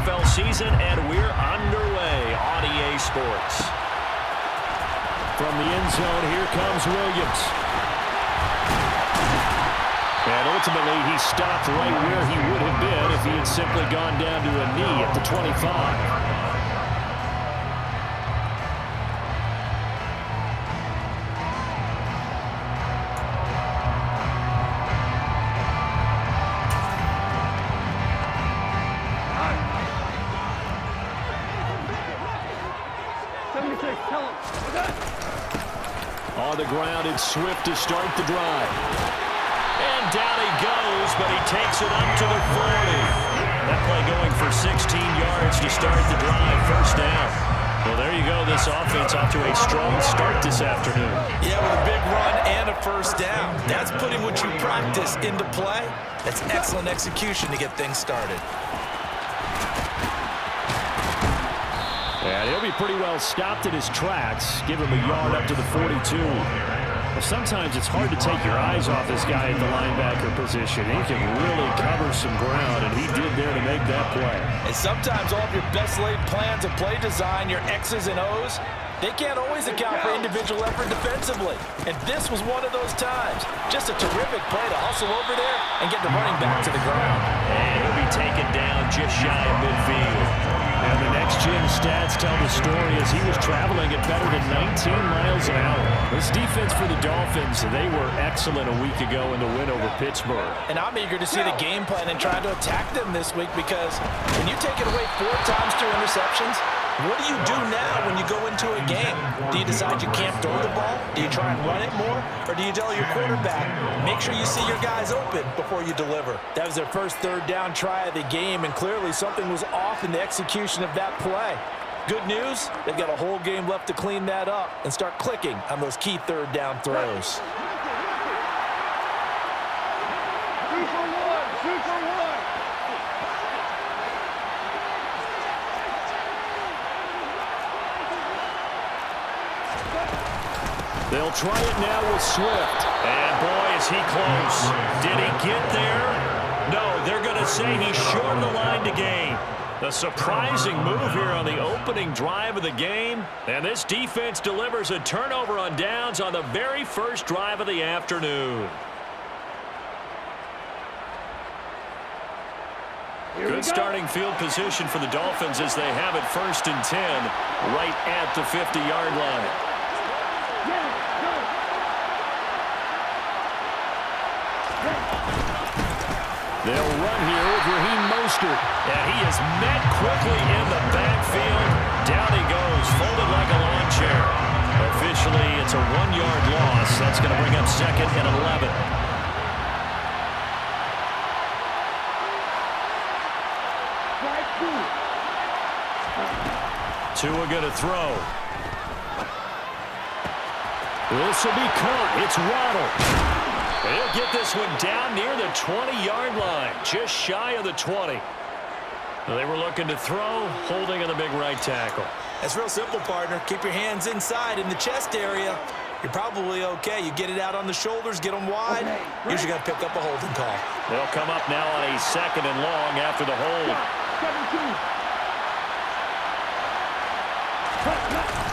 NFL season, and we're underway on EA Sports. From the end zone, here comes Williams. And ultimately, he stopped right where he would have been if he had simply gone down to a knee at the 25. On the ground, it's Swift to start the drive. And down he goes, but he takes it up to the 40. That play going for 16 yards to start the drive, first down. Well, there you go. This offense off to a strong start this afternoon. Yeah, with a big run and a first down. That's putting what you practice into play. That's excellent execution to get things started. And he'll be pretty well stopped in his tracks. Give him a yard up to the 42. Well, sometimes it's hard to take your eyes off this guy at the linebacker position. He can really cover some ground, and he did there to make that play. And sometimes all of your best laid plans of play design, your X's and O's, they can't always account for individual effort defensively. And this was one of those times. Just a terrific play to hustle over there and get the running back to the ground. And he'll be taken down just shy of midfield. And the next-gen stats tell the story as he was traveling at better than 19 miles an hour. This defense for the Dolphins, they were excellent a week ago in the win over Pittsburgh. And I'm eager to see the game plan and try to attack them this week because when you take it away 4 times through interceptions, what do you do now when you go into a game? Do you decide you can't throw the ball? Do you try and run it more? Or do you tell your quarterback, make sure you see your guys open before you deliver? That was their first third down try of the game, and clearly something was off in the execution of that play. Good news, they've got a whole game left to clean that up and start clicking on those key third down throws. They'll try it now with Swift. And boy, is he close. Did he get there? No, they're going to say he's short of the line to gain. A surprising move here on the opening drive of the game. And this defense delivers a turnover on downs on the very first drive of the afternoon. Good starting field position for the Dolphins as they have it 1st and 10 right at the 50-yard line. They'll run here with Raheem Mostert. And he is met quickly in the backfield. Down he goes, folded like a lawn chair. Officially, it's a 1-yard loss. That's going to bring up 2nd and 11. Tua going to throw. This will be caught. It's Waddle. He'll get this one down near the 20-yard line, just shy of the 20. They were looking to throw, holding on the big right tackle. That's real simple, partner. Keep your hands inside in the chest area. You're probably okay. You get it out on the shoulders, get them wide. Usually got to pick up a holding call. They'll come up now on a 2nd and long after the hold.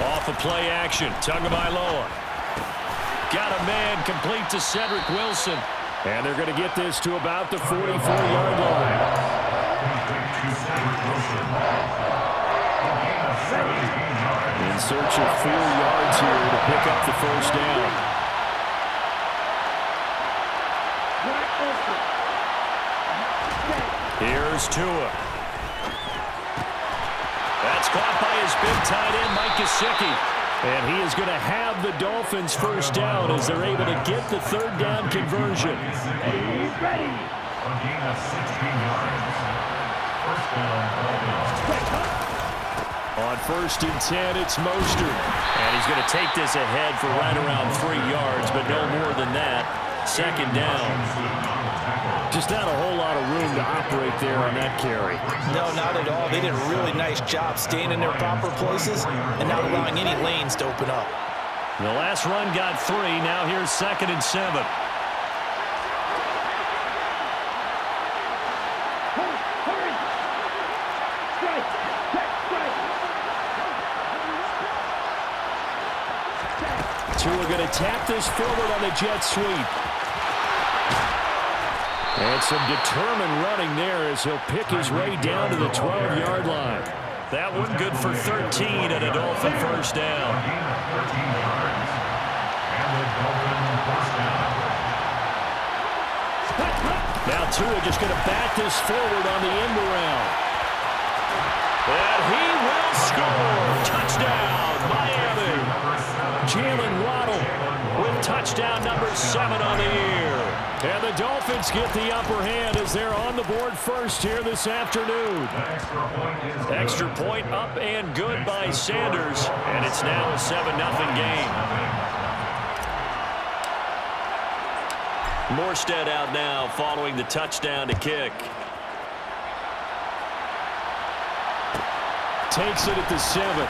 Off of play action, Tagovailoa. Got a man complete to Cedric Wilson. And they're going to get this to about the 44-yard line. In search of 4 yards here to pick up the first down. Here's Tua. That's caught by his big tight end, Mike Gesicki. And he is going to have the Dolphins first down as they're able to get the 3rd down conversion. Ready. A gain of 16 yards. First down. On 1st and 10, it's Mostert. And he's going to take this ahead for right around 3 yards, but no more than that. 2nd down. Just not a whole lot of room to operate there on that carry. No, not at all. They did a really nice job staying in their proper places and not allowing any lanes to open up. The last run got 3. Now here's 2nd and 7. Tua going to tap this forward on the jet sweep. And some determined running there as he'll pick his way down to the 12-yard line. That one good for 13 and a Dolphin first down. Now Tua just going to back this forward on the end around. And he will score. Touchdown, Miami. Jalen Waddle with touchdown number 7 on the year. And the Dolphins get the upper hand as they're on the board first here this afternoon. Extra point up and good by Sanders. And it's now a 7-0 game. Morstead out now following the touchdown to kick. Takes it at the 7.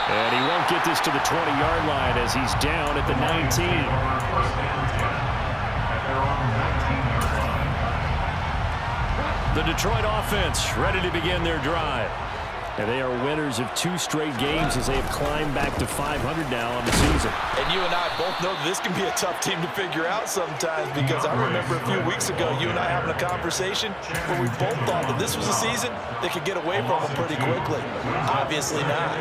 And he won't get this to the 20-yard line as he's down at the 19. The Detroit offense ready to begin their drive. And they are winners of 2 straight games as they have climbed back to 500 now on the season. And you and I both know that this can be a tough team to figure out sometimes, because I remember a few weeks ago you and I having a conversation where we both thought that this was a season that could get away from them pretty quickly. Obviously not.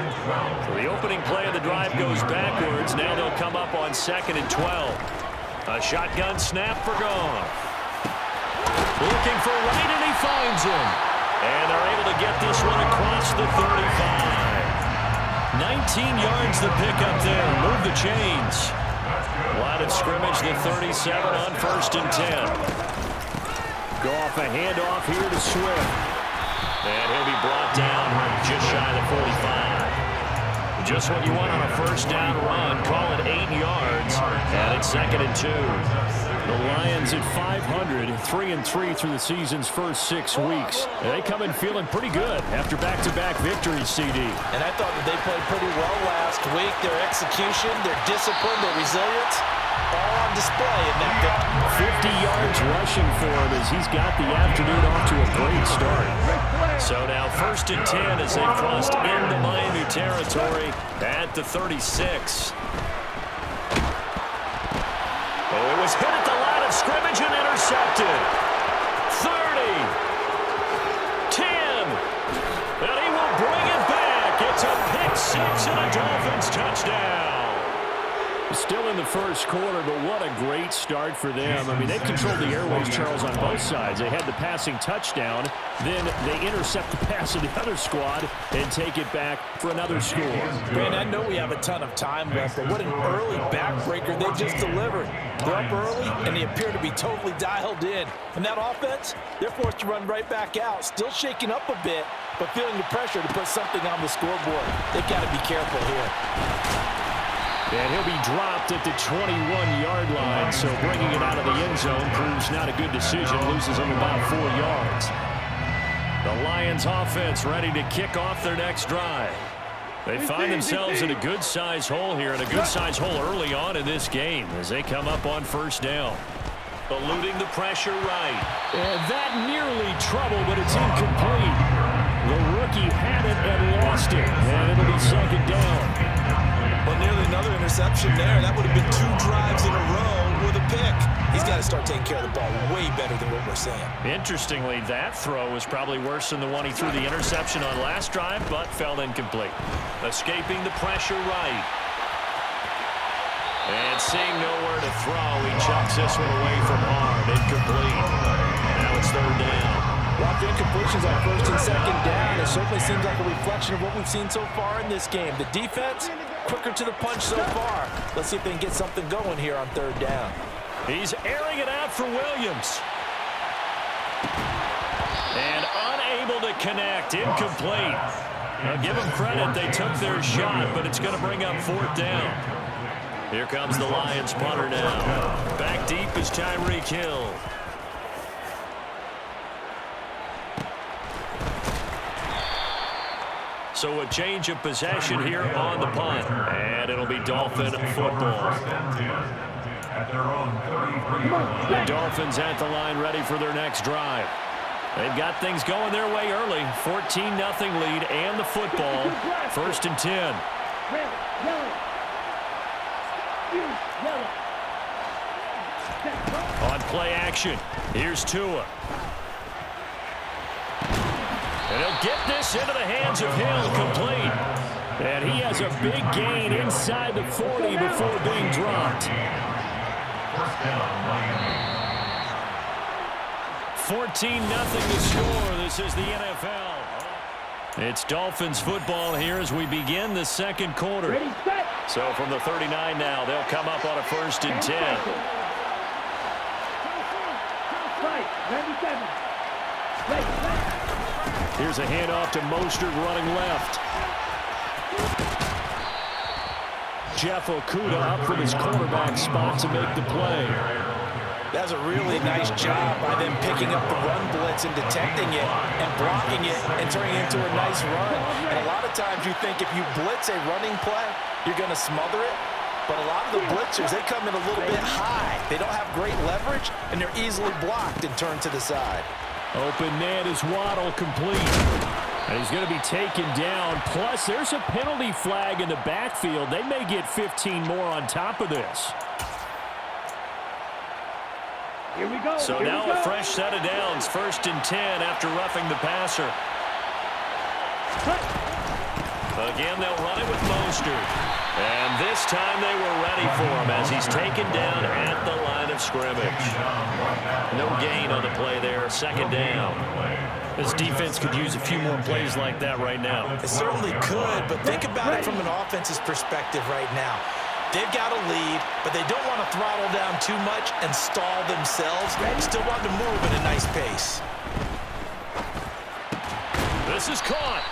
So the opening play of the drive goes backwards. Now they'll come up on 2nd and 12. A shotgun snap for Goff. Looking for right, and he finds him. And they're able to get this one across the 35. 19 yards the pickup there. Move the chains. Line of scrimmage, the 37 on 1st and 10. Go off a handoff here to Swift. And he'll be brought down just shy of the 45. Just what you want on a first down run. Call it 8 yards. And it's 2nd and 2. The Lions at 500, 3-3 through the season's first 6 weeks. And they come in feeling pretty good after back-to-back victories, CD. And I thought that they played pretty well last week. Their execution, their discipline, their resilience, all on display in that victory. 50 yards rushing for him as he's got the afternoon off to a great start. So now 1st and 10 as they crossed into Miami territory at the 36. Oh, it was hit at the line of scrimmage and intercepted. 30. 10. And he will bring it back. It's a pick 6 and a Dolphins touchdown. Still in the first quarter, but what a great start for them. I mean, they've controlled the airways, Charles, on both sides. They had the passing touchdown, then they intercept the pass of the other squad and take it back for another score. Brandon, I know we have a ton of time left, but what an early backbreaker they just delivered. They're up early, and they appear to be totally dialed in. And that offense, they're forced to run right back out, still shaking up a bit, but feeling the pressure to put something on the scoreboard. They've got to be careful here. And he'll be dropped at the 21-yard line, so bringing it out of the end zone proves not a good decision, loses him about 4 yards. The Lions offense ready to kick off their next drive. They find themselves in a good-sized hole here, and a good-sized hole early on in this game as they come up on 1st down. Eluding the pressure right. And that nearly trouble, but it's incomplete. The rookie had it and lost it, and it'll be 2nd down. Well, nearly another interception there. That would have been 2 drives in a row with a pick. He's got to start taking care of the ball way better than what we're saying. Interestingly, that throw was probably worse than the one he threw the interception on last drive, but fell incomplete. Escaping the pressure right. And seeing nowhere to throw, he chucks this one away from harm. Incomplete. Now it's 3rd down. After incompletions on 1st and 2nd down, it certainly seems like a reflection of what we've seen so far in this game. The defense, quicker to the punch so far. Let's see if they can get something going here on 3rd down. He's airing it out for Williams. And unable to connect. Incomplete. Now give them credit. They took their shot, but it's going to bring up 4th down. Here comes the Lions punter now. Back deep is Tyreek Hill. So a change of possession here on the punt. And it'll be Dolphin football. The Dolphins at the line ready for their next drive. They've got things going their way early. 14-0 lead and the football. 1st and 10. On play action, here's Tua. And he'll get this into the hands of Hill, complete. And he has a big gain inside the 40 before being dropped. 14-0 to score. This is the NFL. It's Dolphins football here as we begin the second quarter. So from the 39 now, they'll come up on a 1st and 10. Here's a handoff to Mostert running left. Jeff Okudah up from his quarterback spot to make the play. That's a really nice job by them picking up the run blitz and detecting it and blocking it and turning it into a nice run. And a lot of times you think if you blitz a running play, you're going to smother it. But a lot of the blitzers, they come in a little bit high. They don't have great leverage, and they're easily blocked and turned to the side. Open net is Waddle, complete. And he's going to be taken down. Plus, there's a penalty flag in the backfield. They may get 15 more on top of this. Here we go. So now a fresh set of downs. 1st and 10 after roughing the passer. Again, they'll run it with Mostert. And this time they were ready for him as he's taken down at the line of scrimmage. No gain on the play there. 2nd down. This defense could use a few more plays like that right now. It certainly could, but think about it from an offense's perspective right now. They've got a lead, but they don't want to throttle down too much and stall themselves. They still want to move at a nice pace. This is caught.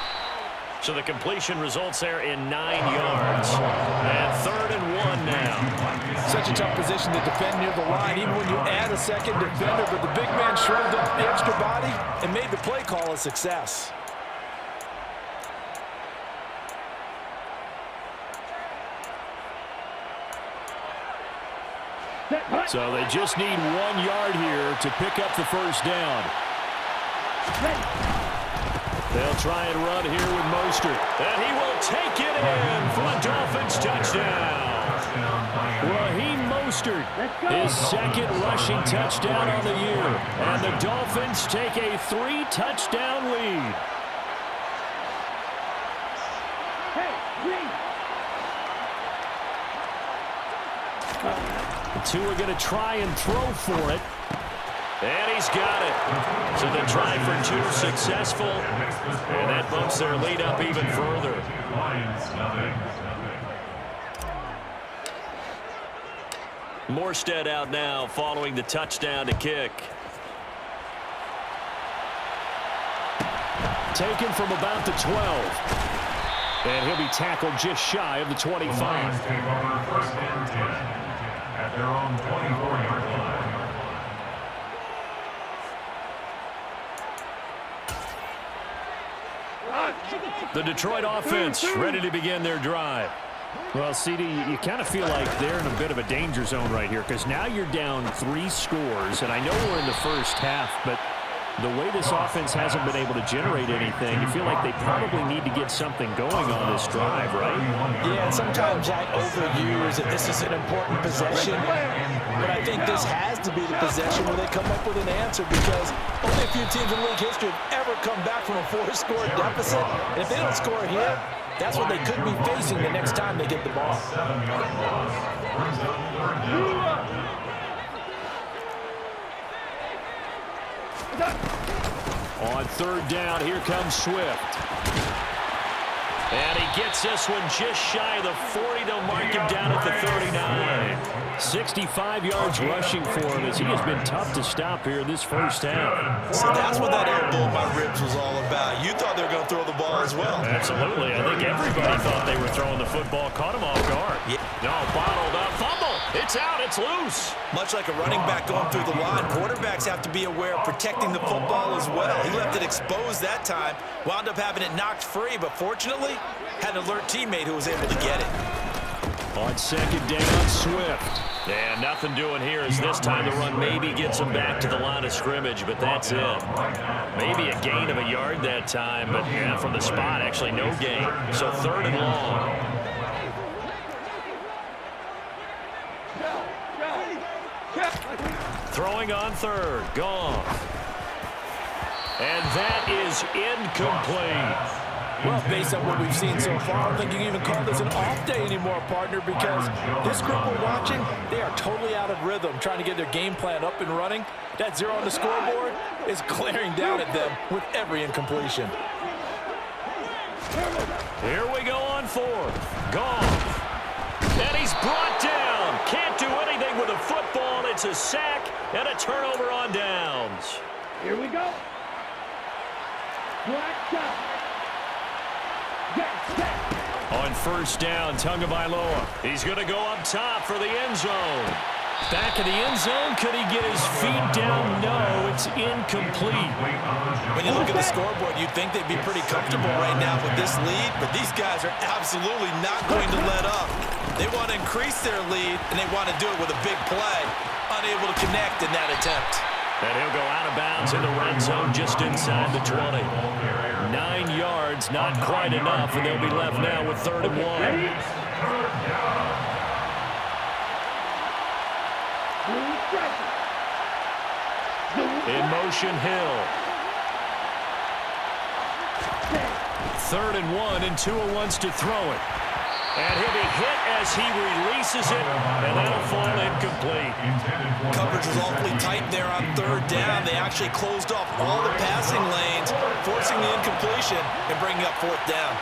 So the completion results there in 9 yards. And 3rd and 1 now. Such a tough position to defend near the line, even when you add a second defender. But the big man shrugged off the extra body and made the play call a success. So they just need 1 yard here to pick up the 1st down. They'll try and run here with Mostert. And he will take it in for a Dolphins touchdown. Raheem Mostert, his 2nd rushing touchdown on the year. And the Dolphins take a 3-touchdown lead. The two are going to try and throw for it. And he's got it. So the try for 2 successful. And that bumps their lead up even further. Morstead out now following the touchdown to kick. Taken from about the 12. And he'll be tackled just shy of the 25. Take over 1st and 10 at their own 24-yard line. The Detroit offense ready to begin their drive. Well, CD, you kind of feel like they're in a bit of a danger zone right here because now you're down 3 scores, and I know we're in the first half, but the way this offense hasn't been able to generate anything, you feel like they probably need to get something going on this drive, right? Yeah, and sometimes I overuse that this is an important possession, but I think this has to be the possession where they come up with an answer because only a few teams in league history have ever come back from a 4-score deficit, and if they don't score here, that's what they could be facing the next time they get the ball. On 3rd down, here comes Swift. And he gets this one just shy of the 40. They'll mark him down at the 39. 65 yards rushing for him as he has been tough to stop here in this first half. So that's what that elbow in my ribs was all about. You thought they were going to throw the ball as well. Absolutely. I think everybody thought they were throwing the football. Caught him off guard. Yeah. No, bottled up. Fumble. It's out. It's loose. Much like a running back going through the line, quarterbacks have to be aware of protecting the football as well. He left it exposed that time, wound up having it knocked free, but fortunately, had an alert teammate who was able to get it. On second down, Swift. And nothing doing here as this time the run maybe gets him back to the line of scrimmage, but that's it. Maybe a gain of a yard that time, but yeah, from the spot, actually no gain. So 3rd and long. Throwing on 3rd, Goff. And that is incomplete. Well, based on what we've seen so far, I don't think you can even call this an off day anymore, partner, because this group we're watching, they are totally out of rhythm, trying to get their game plan up and running. That 0 on the scoreboard is glaring down at them with every incompletion. Here we go on 4th. Goff. And he's brought down. Can't do anything with a football. It's a sack and a turnover on downs. Here we go. Black shot. On 1st down, Tagovailoa. He's going to go up top for the end zone. Back in the end zone. Could he get his feet down? No, it's incomplete. When you look at the scoreboard, you'd think they'd be pretty comfortable right now with this lead, but these guys are absolutely not going to let up. They want to increase their lead, and they want to do it with a big play. Unable to connect in that attempt. And he'll go out of bounds in the red zone just inside the 20. 9 yards, not quite enough, and they'll be left now with 3rd and 1. In motion, Hill. 3rd and 1, and Tua wants to throw it. And he'll be hit as he releases it, and that'll fall incomplete. Coverage was awfully tight there on 3rd down. They actually closed off all the passing lanes, forcing the incompletion and bringing up 4th down.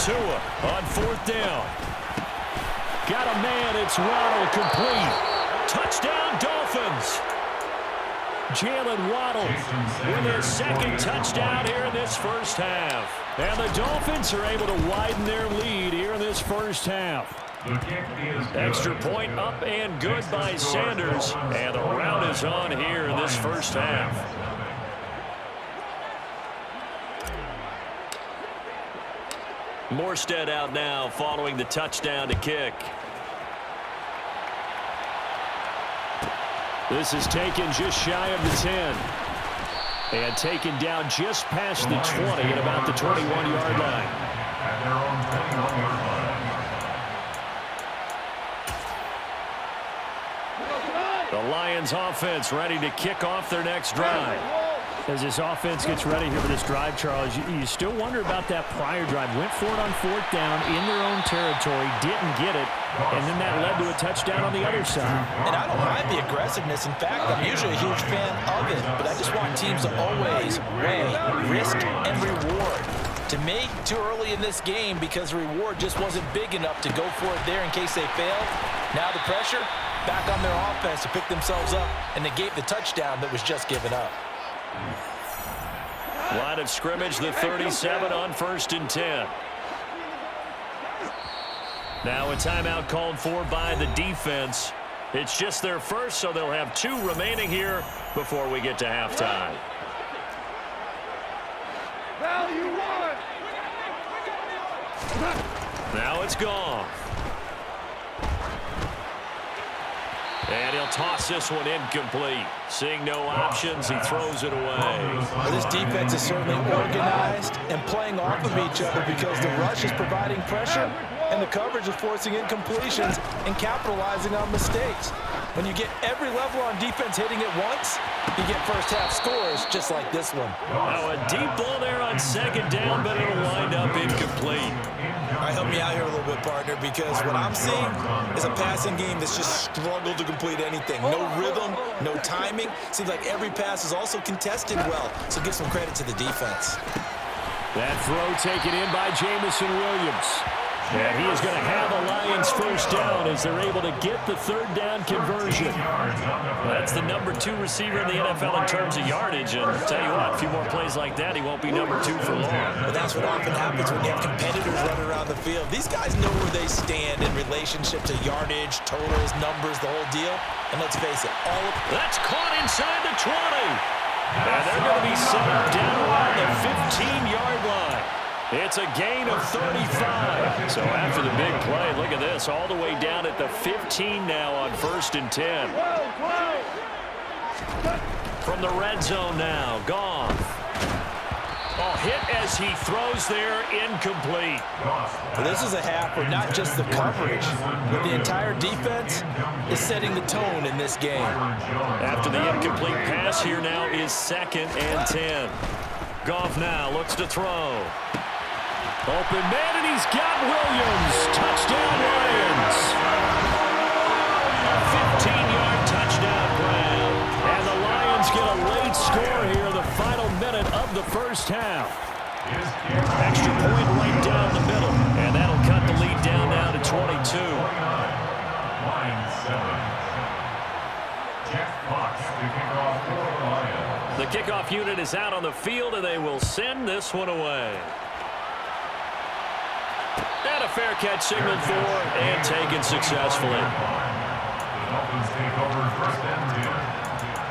Tua on 4th down. Got a man, it's Waddle, complete. Touchdown, Dolphins. Jalen Waddle with his 2nd touchdown here in this first half. And the Dolphins are able to widen their lead here in this first half. Extra point up and good by Sanders. And the round is on here in this first half. Morstead out now following the touchdown to kick. This is taken just shy of the 10. And taken down just past the 20 at about the 21-yard line. At their own 21-yard line. The Lions offense ready to kick off their next drive. As this offense gets ready here for this drive, Charles, you still wonder about that prior drive. Went for it on 4th down in their own territory, didn't get it, and then that led to a touchdown on the other side. And I don't mind the aggressiveness. In fact, I'm usually a huge fan of it, but I just want teams to always weigh risk and reward. To me, too early in this game because the reward just wasn't big enough to go for it there in case they failed. Now the pressure back on their offense to pick themselves up and negate the touchdown that was just given up. Line of scrimmage, the 37 on 1st and 10. Now a timeout called for by the defense. It's just their first, so they'll have 2 remaining here before we get to halftime. Now it's gone. And he'll toss this one incomplete. Seeing no options, he throws it away. Well, this defense is certainly organized and playing off of each other because the rush is providing pressure and the coverage is forcing incompletions and capitalizing on mistakes. When you get every level on defense hitting it once, you get first-half scores just like this one. Now a deep ball there on 2nd down, but it'll wind up incomplete. All right, help me out here a little bit, partner, because what I'm seeing is a passing game that's just struggled to complete anything. No rhythm, no timing. Seems like every pass is also contested well, so give some credit to the defense. That throw taken in by Jamison Williams. And he is going to have a Lions first down as they're able to get the third down conversion. That's the number 2 receiver in the NFL in terms of yardage. And I'll tell you what, a few more plays like that, he won't be number 2 for long. But that's what often happens when you have competitors running around the field. These guys know where they stand in relationship to yardage, totals, numbers, the whole deal. And let's face it, that's caught inside the 20. And they're going to be set up down around the 15-yard line. It's a gain of 35. So after the big play, look at this, all the way down at the 15 now on 1st and 10. From the red zone now, Goff. Oh, hit as he throws there, incomplete. Well, this is a half where not just the coverage, but the entire defense is setting the tone in this game. After the incomplete pass, here now is 2nd and 10. Goff now looks to throw. Open man, and he's got Williams. Touchdown, Lions. A 15-yard touchdown grab. And the Lions get a late score here in the final minute of the first half. Extra point right down the middle. And that'll cut the lead down now to 22. The kickoff unit is out on the field, and they will send this one away. And a fair catch signaled for and taken successfully. The Dolphins take over 1st and 10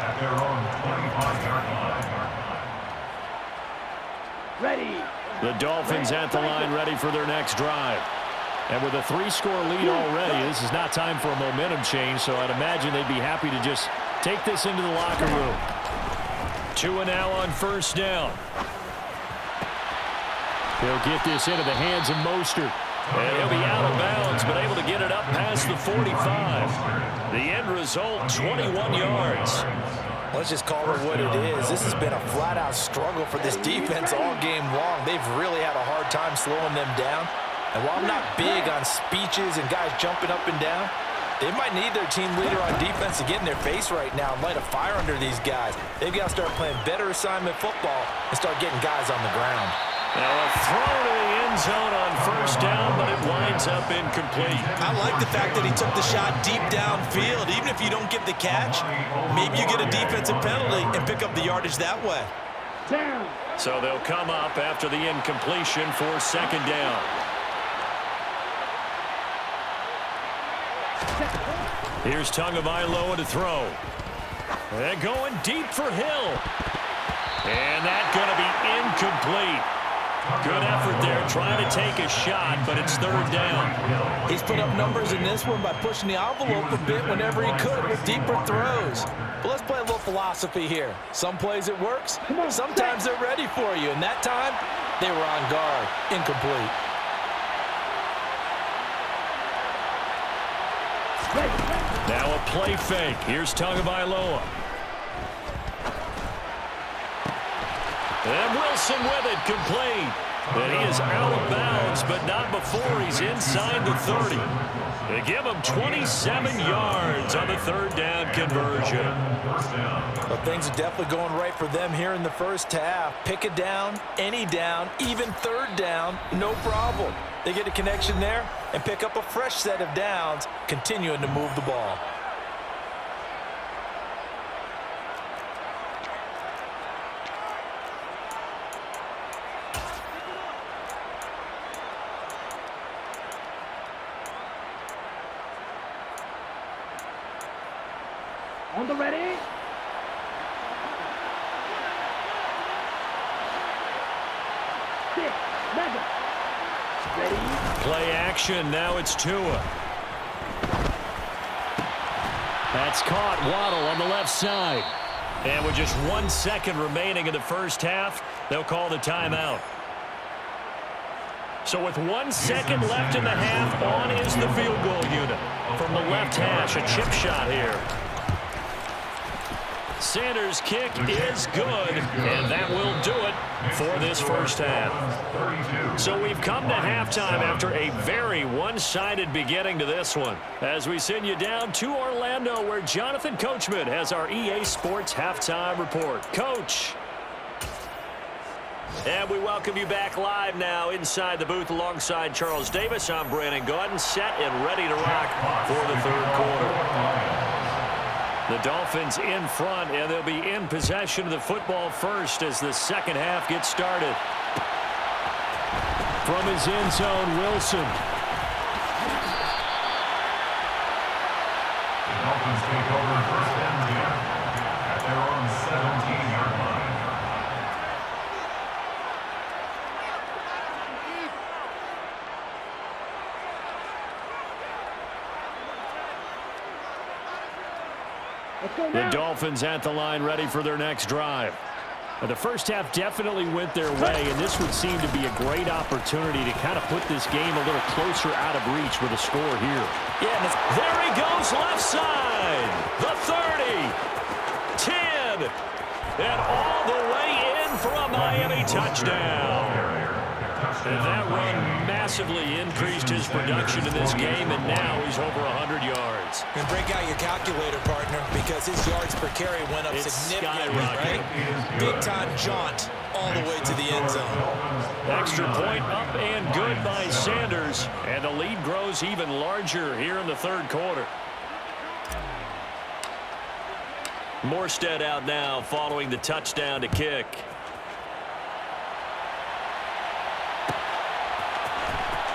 at their own 25-yard line. Ready. The Dolphins at the line ready for their next drive. And with a 3-score lead already, this is not time for a momentum change, so I'd imagine they'd be happy to just take this into the locker room. 2 and now on 1st down. He'll get this into the hands of Mostert. And he'll be out of bounds, but able to get it up past the 45. The end result, 21 yards. Let's just call it what it is. This has been a flat-out struggle for this defense all game long. They've really had a hard time slowing them down. And while I'm not big on speeches and guys jumping up and down, they might need their team leader on defense to get in their face right now and light a fire under these guys. They've got to start playing better assignment football and start getting guys on the ground. Now a throw to the end zone on 1st down, but it winds up incomplete. I like the fact that he took the shot deep downfield. Even if you don't get the catch, maybe you get a defensive penalty and pick up the yardage that way. Down. So they'll come up after the incompletion for 2nd down. Here's Tagovailoa to throw. And going deep for Hill. And that's going to be incomplete. Good effort there, trying to take a shot, but it's 3rd down. He's put up numbers in this one by pushing the envelope a bit whenever he could with deeper throws. But let's play a little philosophy here. Some plays it works, sometimes they're ready for you, and that time they were on guard. Incomplete. Now a play fake. Here's Tagovailoa. And Wilson with it, complete. And he is out of bounds, but not before he's inside the 30. They give him 27 yards on the 3rd down conversion. But things are definitely going right for them here in the first half. Pick a down, any down, even 3rd down, no problem. They get a connection there and pick up a fresh set of downs, continuing to move the ball. On the ready. Six. Mega. Ready. Play action. Now it's Tua. That's caught. Waddle on the left side. And with just 1 second remaining in the first half, they'll call the timeout. So with 1 second left in the half, on is the field goal unit. From the left hash, a chip shot here. Sanders' kick is good, and that will do it for this first half. So we've come to halftime after a very one-sided beginning to this one, as we send you down to Orlando, where Jonathan Coachman has our EA Sports halftime report. Coach. And we welcome you back live now inside the booth alongside Charles Davis. I'm Brandon Gaudin, set and ready to rock for the third quarter. The Dolphins in front, and they'll be in possession of the football first as the second half gets started. From his end zone, Wilson. The Dolphins take over first and 10 at their own 17-yard line. The Dolphins at the line ready for their next drive. The first half definitely went their way, and this would seem to be a great opportunity to kind of put this game a little closer out of reach with a score here. Yeah, there he goes left side. The 30, 10, and all the way in for a Miami touchdown. And that run massively increased his production in this game, and now he's over 100 yards. And break out your calculator, partner, because his yards per carry went up significantly, right? Big-time jaunt all the way to the end zone. Extra point up and good by Sanders, and the lead grows even larger here in the third quarter. Morstead out now following the touchdown to kick.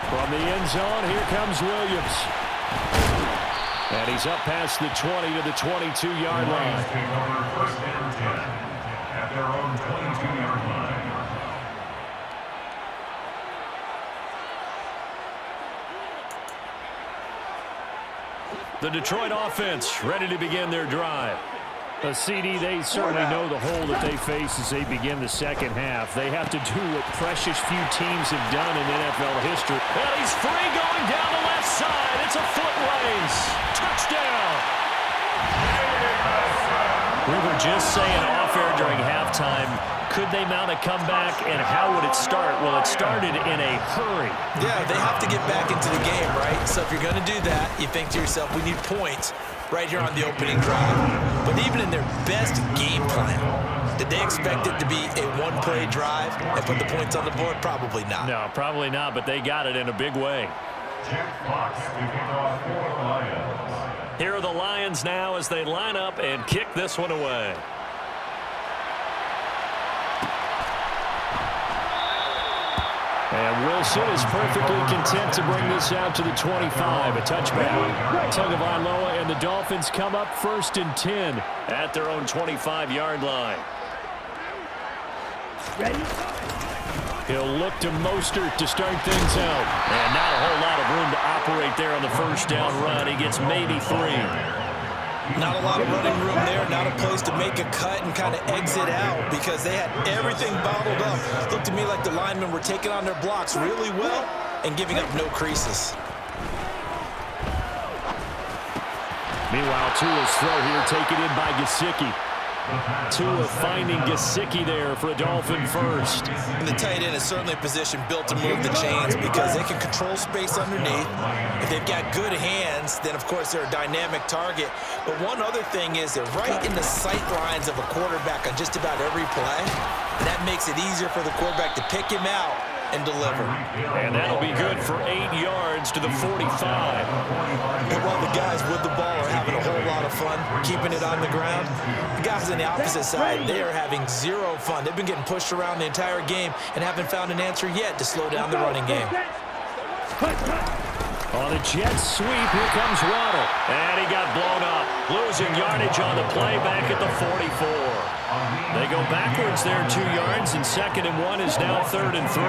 From the end zone, here comes Williams. And he's up past the 20 to the 22-yard line. Take over first and 10 at their own 22-yard line. The Detroit offense ready to begin their drive. A CD, they certainly know the hole that they face as they begin the second half. They have to do what precious few teams have done in NFL history. And he's free going down the left side. It's a foot race. Touchdown. We were just saying off air during halftime, could they mount a comeback and how would it start? Well, it started in a hurry. Yeah, they have to get back into the game, right? So if you're going to do that, you think to yourself, we need points right here on the opening drive. But even in their best game plan, did they expect it to be a one-play drive and put the points on the board? Probably not. No, probably not, but they got it in a big way. Jack Fox kicking off for the Lions. Here are the Lions now as they line up and kick this one away. And Wilson is perfectly content to bring this out to the 25, a touchback. Tagovailoa and the Dolphins come up first and 10 at their own 25-yard line. Ready? He'll look to Mostert to start things out. And not a whole lot of room to operate there on the first down run. He gets maybe 3. Not a lot of running room there, not a place to make a cut and kind of exit out because they had everything bottled up. Looked to me like the linemen were taking on their blocks really well and giving up no creases. Meanwhile, Tua's throw here taken in by Gesicki. Tua finding Gesicki there for a Dolphin first. And the tight end is certainly a position built to move the chains because they can control space underneath. If they've got good hands, then of course they're a dynamic target. But one other thing is they're right in the sight lines of a quarterback on just about every play. And that makes it easier for the quarterback to pick him out and deliver. And that'll be good for 8 yards to the 45. And while the guys with the ball are having a whole lot of fun keeping it on the ground, the guys on the opposite side, they are having zero fun. They've been getting pushed around the entire game and haven't found an answer yet to slow down the running game. On a jet sweep, here comes Waddle. And he got blown up. Losing yardage on the play back at the 44. They go backwards there 2 yards, and 2nd and 1 is now 3rd and 3.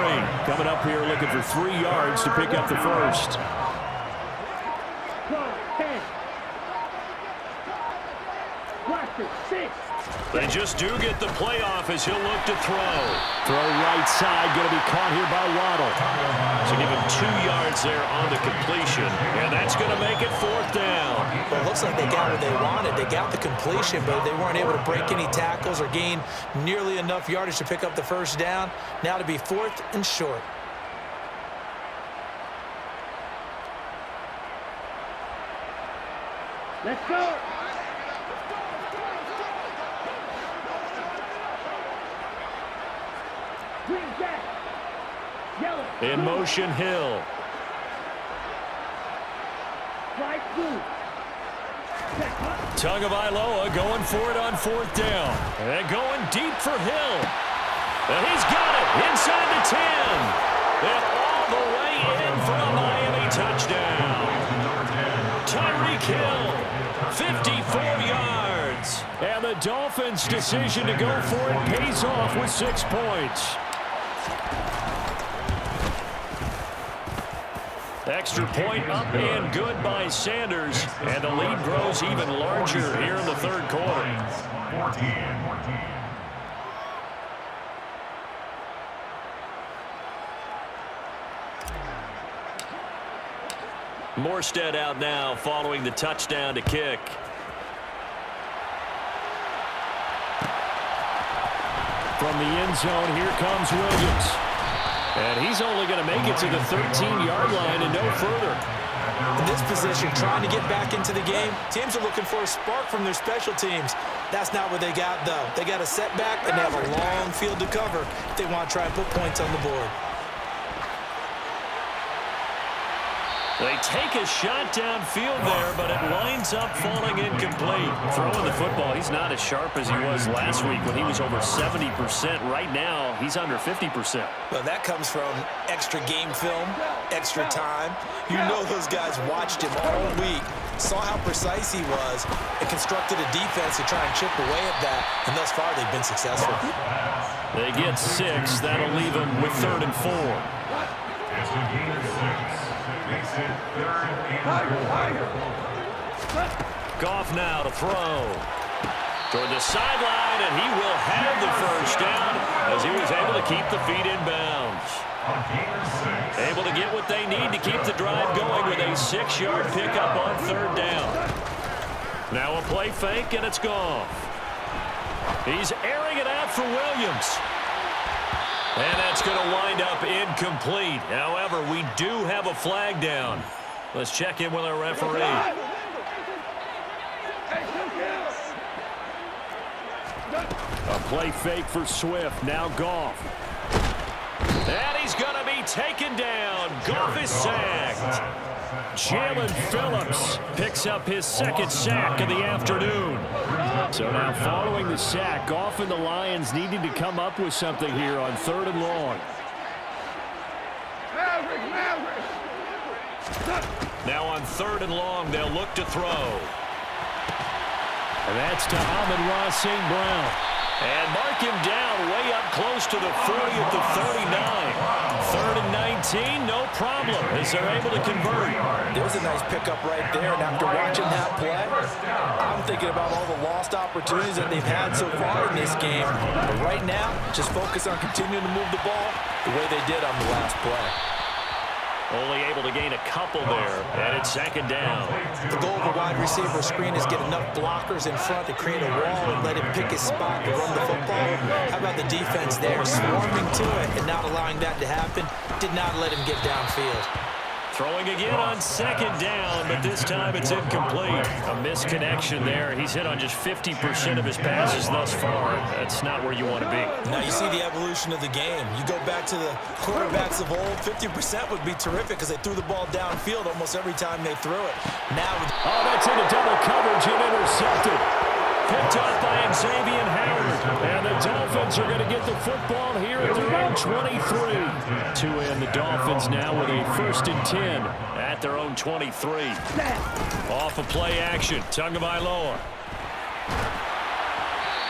Coming up here looking for 3 yards to pick up the first. They just do get the playoff as he'll look to throw. Throw right side, going to be caught here by Waddle. So give him 2 yards there on the completion, and that's going to make it 4th down. Well, it looks like they got what they wanted. They got the completion, but they weren't able to break any tackles or gain nearly enough yardage to pick up the first down. Now to be 4th and short. Let's go. Green back. Yellow. In motion, Hill. Strike blue. Tagovailoa going for it on 4th down. And going deep for Hill. And he's got it inside the 10. And all the way in for a Miami touchdown. Tyreek Hill, 54 yards. And the Dolphins' decision to go for it pays off with 6 points. Extra point up and good by Sanders. And the lead grows even larger here in the 3rd quarter. 14. Morstead out now following the touchdown to kick. From the end zone, here comes Williams. And he's only going to make it to the 13-yard line and no further. In this position, trying to get back into the game, teams are looking for a spark from their special teams. That's not what they got, though. They got a setback, and they have a long field to cover if they want to try and put points on the board. They take a shot downfield there, but it lines up falling incomplete. Throwing the football, he's not as sharp as he was last week when he was over 70%. Right now, he's under 50%. Well, that comes from extra game film, extra time. You know those guys watched him all week, saw how precise he was, and constructed a defense to try and chip away at that, and thus far they've been successful. They get 6. That'll leave them with 3rd and 4. It's a gain of 6. Makes it 3rd and 4. Goff now to throw. Toward the sideline, and he will have the 1st down as he was able to keep the feet in bounds. Able to get what they need to keep the drive going with a 6-yard pickup on 3rd down. Now a play fake, and it's Goff. He's airing it out for Williams. And that's going to wind up incomplete. However, we do have a flag down. Let's check in with our referee. A play fake for Swift. Now Goff. And he's going to be taken down. Goff is sacked. Jalen Phillips picks up his 2nd sack of the afternoon. So now following the sack, Goff and the Lions needing to come up with something here on 3rd and long. Now on 3rd and long, they'll look to throw. And that's to Amon-Ra St. Brown. And mark him down way up close to the 40 at the 39. 3rd and 19, no problem, as they're able to convert. There's a nice pickup right there, and after watching that play, I'm thinking about all the lost opportunities that they've had so far in this game. But right now, just focus on continuing to move the ball the way they did on the last play. Only able to gain a couple there, and it's 2nd down. The goal of a wide receiver screen is get enough blockers in front to create a wall and let him pick his spot to run the football. How about the defense there, swarming to it and not allowing that to happen? Did not let him get downfield. Throwing again on 2nd down, but this time it's incomplete. A misconnection there. He's hit on just 50% of his passes thus far. That's not where you want to be. Now you see the evolution of the game. You go back to the quarterbacks of old, 50% would be terrific because they threw the ball downfield almost every time they threw it. Now, that's into double coverage and intercepted. Picked up by Xavier Howard. And the Dolphins are going to get the football here at their own 23. To end the Dolphins now with a 1st and 10 at their own 23. Off of play action, Tagovailoa.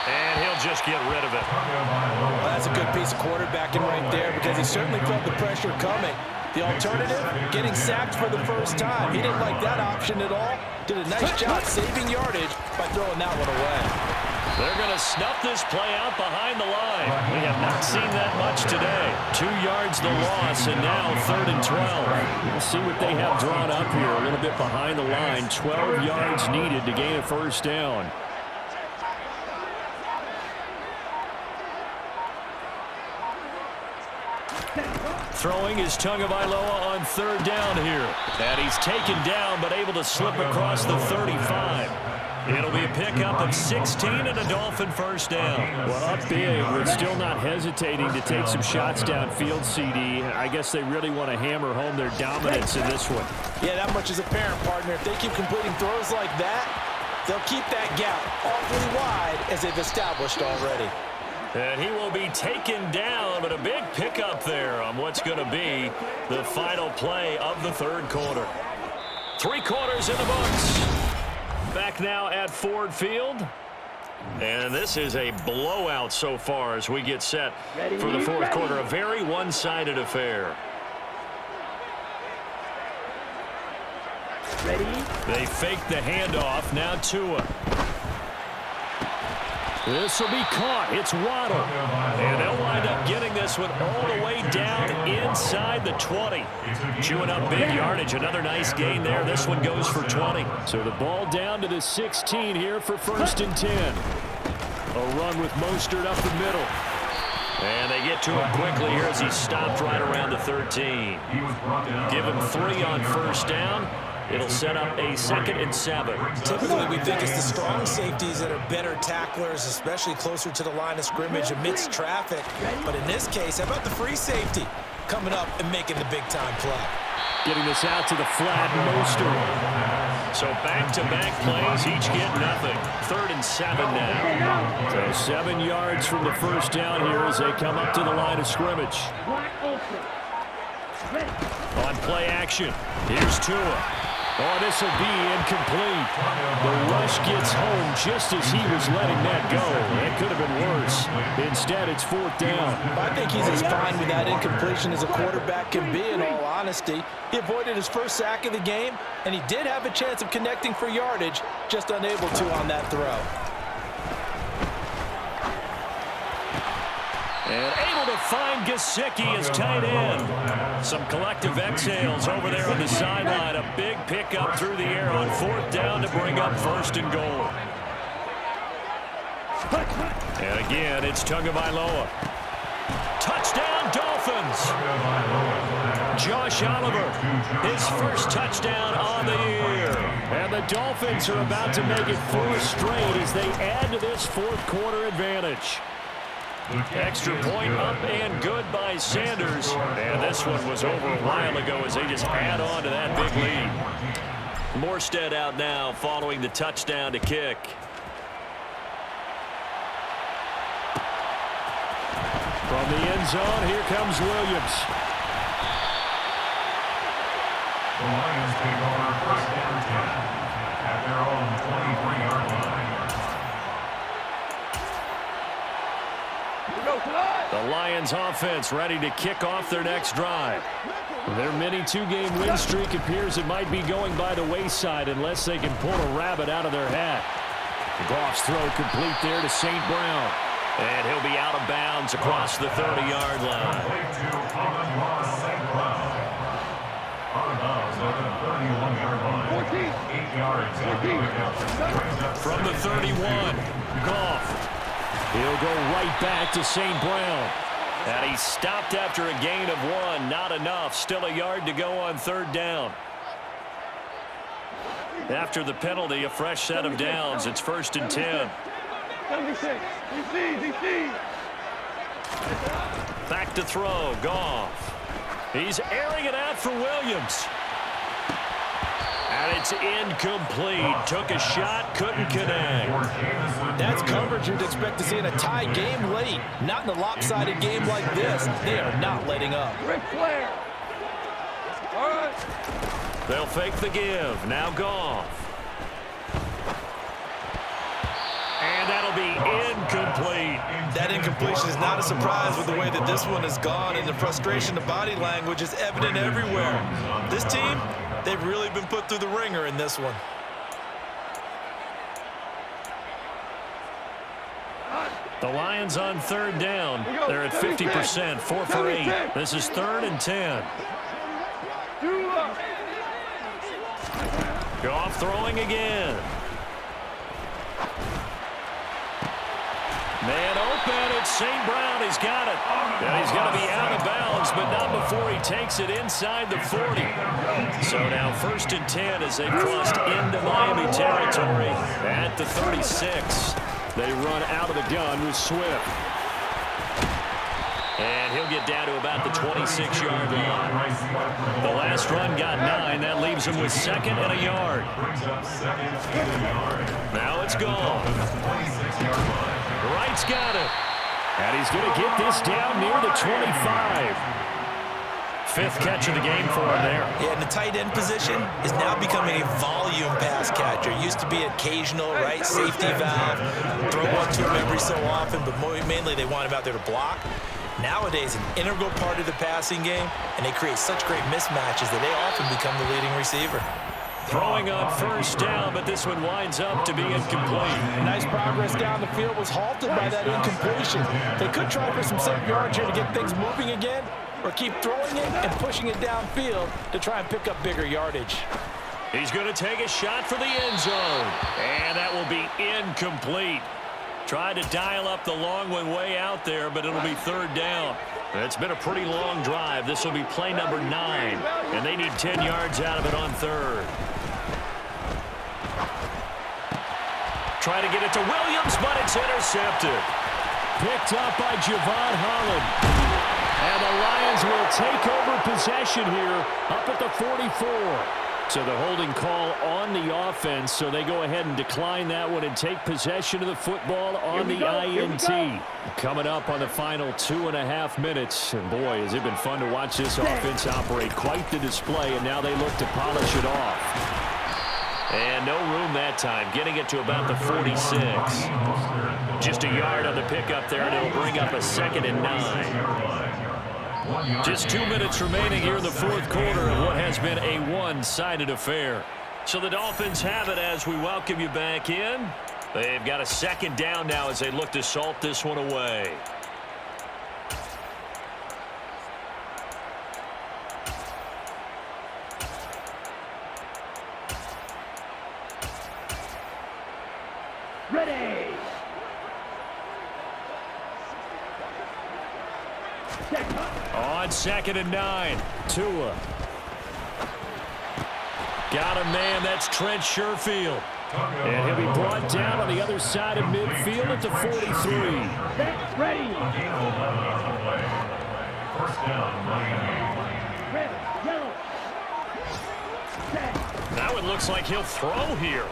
And he'll just get rid of it. Well, that's a good piece of quarterbacking right there because he certainly felt the pressure coming. The alternative, getting sacked for the 1st time. He didn't like that option at all. Did a nice job saving yardage by throwing that one away. They're going to snuff this play out behind the line. We have not seen that much today. 2 yards the loss, and now 3rd and 12. We'll see what they have drawn up here. A little bit behind the line. 12 yards needed to gain a 1st down. Throwing is Tagovailoa on 3rd down here. And he's taken down, but able to slip across the 35. It'll be a pickup of 16 and a Dolphin first down. Well, up big, but still not hesitating to take some shots downfield, CD. I guess they really want to hammer home their dominance in this one. Yeah, that much is apparent, partner. If they keep completing throws like that, they'll keep that gap awfully wide as they've established already. And he will be taken down, but a big pickup there on what's going to be the final play of the third quarter. 3 quarters in the books. Back now at Ford Field. And this is a blowout so far as we get set for the fourth quarter. A very one-sided affair. Ready? They fake the handoff. Now Tua. This will be caught. It's Waddle. And they'll wind up getting this one all the way down inside the 20. Chewing up big yardage. Another nice gain there. This one goes for 20. So the ball down to the 16 here for 1st and 10. A run with Mostert up the middle. And they get to him quickly here as he stopped right around the 13. Give him 3 on first down. It'll set up a 2nd and 7. Typically, we think it's the strong safeties that are better tacklers, especially closer to the line of scrimmage amidst traffic. But in this case, how about the free safety coming up and making the big-time play? Getting this out to the flat, Mostert. So back-to-back plays, each get nothing. 3rd and 7 now. So 7 yards from the first down here as they come up to the line of scrimmage. Wide open. Ready? On play action, here's Tua. Oh, this will be incomplete. The rush gets home just as he was letting that go. It could have been worse. Instead, it's 4th down. I think he's as fine with that incompletion as a quarterback can be, in all honesty. He avoided his first sack of the game, and he did have a chance of connecting for yardage, just unable to on that throw. And able to find Gesicki as tight end. Some collective exhales over there on the sideline. A big pickup through the air on 4th down to bring up 1st and goal. And again, it's Tagovailoa. Touchdown, Dolphins! Josh Oliver, his first touchdown on the year. And the Dolphins are about to make it 4 straight as they add to this fourth quarter advantage. Extra point up and good by Sanders. And this one was over a while ago as they just add on to that big lead. Morstead out now following the touchdown to kick. From the end zone, here comes Williams. The Lions take over 1st and 10 at their own 23-yard line. The Lions offense ready to kick off their next drive. Their mini 2-game win streak appears it might be going by the wayside unless they can pull a rabbit out of their hat. Goff's throw complete there to St. Brown. And he'll be out of bounds across the 30-yard line. From the 31, Goff. He'll go right back to St. Brown. And he stopped after a gain of 1. Not enough. Still a yard to go on 3rd down. After the penalty, a fresh set of downs. It's 1st and 10. Back to throw. Goff. He's airing it out for Williams. And it's incomplete. Took a shot, couldn't connect. That's coverage you'd expect to see in a tie game late. Not in a lopsided game like this. They are not letting up. Ric Flair. All right. They'll fake the give. Now Goff. And that'll be incomplete. That incompletion is not a surprise with the way that this one has gone, and the frustration of body language is evident everywhere. This team, they've really been put through the ringer in this one. The Lions on 3rd down. They're at 50%, 4 for 8. This is 3rd and 10. Goff throwing again. Man open, it's St. Brown. He's got it. And he's going to be out of bounds, but not before he takes it inside the 40. So now 1st and 10 as they crossed into Miami territory at the 36. They run out of the gun with Swift. And he'll get down to about the 26-yard line. The last run got 9. That leaves him with 2nd and a yard. Now it's gone. Wright's got it. And he's going to get this down near the 25. 5th catch of the game for him there. Yeah, and the tight end position is now becoming a volume pass catcher. It used to be occasional, right, safety valve, throw one to him every so often, but mainly they want him out there to block. Nowadays, an integral part of the passing game, and they create such great mismatches that they often become the leading receiver. Throwing on 1st down, but this one winds up to be incomplete. Nice progress down the field was halted by that incompletion. They could try for some safe yards here to get things moving again, or keep throwing it and pushing it downfield to try and pick up bigger yardage. He's going to take a shot for the end zone, and that will be incomplete. Tried to dial up the long one way out there, but it'll be 3rd down. It's been a pretty long drive. This will be play number 9, and they need 10 yards out of it on 3rd. Try to get it to Williams, but it's intercepted. Picked up by Javon Holland. And the Lions will take over possession here up at the 44. So the holding call on the offense, so they go ahead and decline that one and take possession of the football on the INT. Coming up on the final 2.5 minutes. And boy, has it been fun to watch this offense operate. Quite the display, and now they look to polish it off. And no room that time, getting it to about the 46. Just a yard on the pickup there, and it'll bring up a 2nd and 9. Just 2 minutes remaining here in the 4th quarter of what has been a one-sided affair. So the Dolphins have it as we welcome you back in. They've got a 2nd down now as they look to salt this one away. Ready. On 2nd and 9. Tua. Got a man, that's Trent Sherfield. And he'll be brought down on the other side of midfield at the 43. Set. Ready. 1st down, Miami. Red. Yellow. Set. Now it looks like he'll throw here.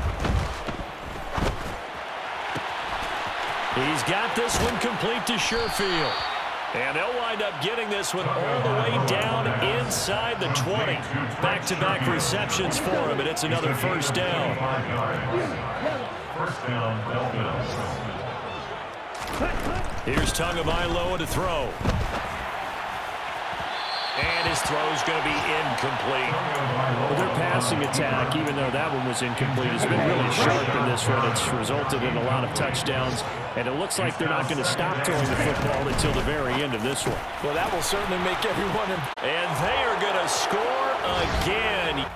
He's got this one complete to Sherfield. And they'll wind up getting this one all the way down inside the 20. Back-to-back receptions for him, and it's another 1st down. 1st down, Dolphins. Here's Tagovailoa to throw. And his throw's going to be incomplete. Well, their passing attack, even though that one was incomplete, has been really sharp in this one. It's resulted in a lot of touchdowns, and it looks like they're not going to stop throwing the football until the very end of this one. Well, that will certainly make everyone... And they are going to score again.